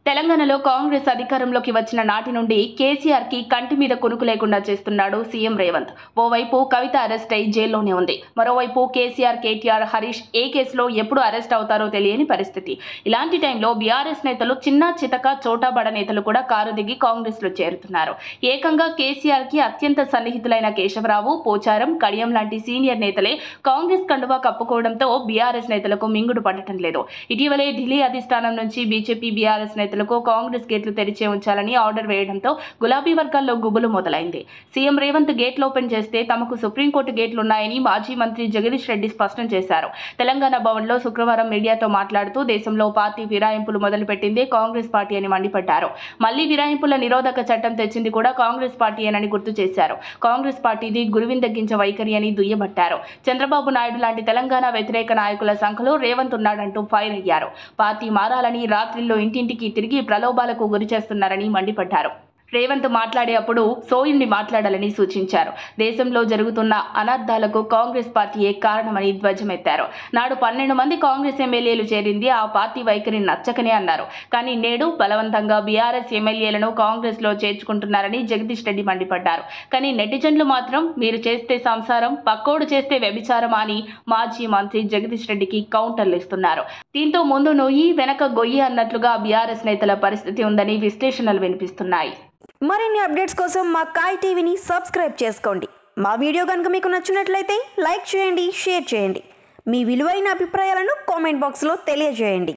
తెలంగాణలో కాంగ్రెస్ అధికారంలోకి వచ్చిన నాటి నుండి కేసీఆర్ కి కంటి మీద కొనుకు లేకుండా చేస్తున్నాడు సీఎం రేవంత్. ఓవైపు కవిత అరెస్ట్ అయి జైల్లోనే ఉంది. మరోవైపు కేసీఆర్, కేటీఆర్, హరీష్ ఏ కేసులో ఎప్పుడు అరెస్ట్ అవుతారో తెలియని పరిస్థితి. ఇలాంటి టైంలో బీఆర్ఎస్ నేతలు చిన్న చితక చోటాబడ నేతలు కూడా కారు దిగి కాంగ్రెస్ లో చేరుతున్నారు. ఏకంగా కేసీఆర్ కి అత్యంత సన్నిహితులైన కేశవరావు, పోచారం, కడియం లాంటి సీనియర్ నేతలే కాంగ్రెస్ కండువా కప్పుకోవడంతో బీఆర్ఎస్ నేతలకు మింగుడు పడటం లేదు. ఇటీవలే ఢిల్లీ అధిష్టానం నుంచి బీజేపీ, బీఆర్ఎస్ నేతలకు కాంగ్రెస్ గేట్లు తెరిచే ఉంచాలని ఆర్డర్ వేయడంతో గులాబీ వర్గాల్లో గుబులు మొదలైంది. సీఎం రేవంత్ గేట్లు ఓపెన్ చేస్తే తమకు సుప్రీంకోర్టు గేట్లున్నాయని మాజీ మంత్రి జగదీష్ రెడ్డి స్పష్టం చేశారు. తెలంగాణ భవన్లో శుక్రవారం మీడియాతో మాట్లాడుతూ దేశంలో పార్టీ ఫిరాయింపులు మొదలుపెట్టిందే కాంగ్రెస్ పార్టీ అని మండిపడ్డారు. మళ్లీ ఫిరాయింపుల నిరోధక చట్టం తెచ్చింది కూడా కాంగ్రెస్ పార్టీయేనని గుర్తు చేశారు. కాంగ్రెస్ పార్టీది గురువిందగించ వైఖరి అని దుయ్యబట్టారు. చంద్రబాబు నాయుడు లాంటి తెలంగాణ వ్యతిరేక నాయకుల సంఖలో రేవంత్ ఉన్నాడంటూ ఫైర్ అయ్యారు. పార్టీ మారాలని రాత్రిల్లో ఇంటింటికి తిరిగి ప్రలోభాలకు గురి చేస్తున్నారని మండిపడ్డారు. రేవంత్ మాట్లాడేటప్పుడు సోయుణ్ణి మాట్లాడాలని సూచించారు. దేశంలో జరుగుతున్న అనర్థాలకు కాంగ్రెస్ పార్టీయే కారణమని ధ్వజమెత్తారు. నాడు 12 మంది కాంగ్రెస్ ఎమ్మెల్యేలు చేరింది ఆ పార్టీ వైఖరి నచ్చకనే అన్నారు. కానీ నేడు బలవంతంగా బీఆర్ఎస్ ఎమ్మెల్యేలను కాంగ్రెస్ లో చేర్చుకుంటున్నారని జగదీష్ రెడ్డి మండిపడ్డారు. కానీ నెటిజన్లు మాత్రం మీరు చేస్తే సంసారం, పక్కోడు చేస్తే వ్యభిచారం అని మాజీ మంత్రి జగదీష్ రెడ్డికి కౌంటర్లు ఇస్తున్నారు. దీంతో ముందు నొయ్యి వెనక గొయ్యి అన్నట్లుగా బీఆర్ఎస్ నేతల పరిస్థితి ఉందని విశ్లేషణలు వినిపిస్తున్నాయి. మరిన్ని అప్డేట్స్ కోసం మా కాయ్ టీవీని సబ్స్క్రైబ్ చేసుకోండి. మా వీడియో కనుక మీకు నచ్చినట్లయితే లైక్ చేయండి, షేర్ చేయండి. మీ విలువైన అభిప్రాయాలను కామెంట్ బాక్స్లో తెలియజేయండి.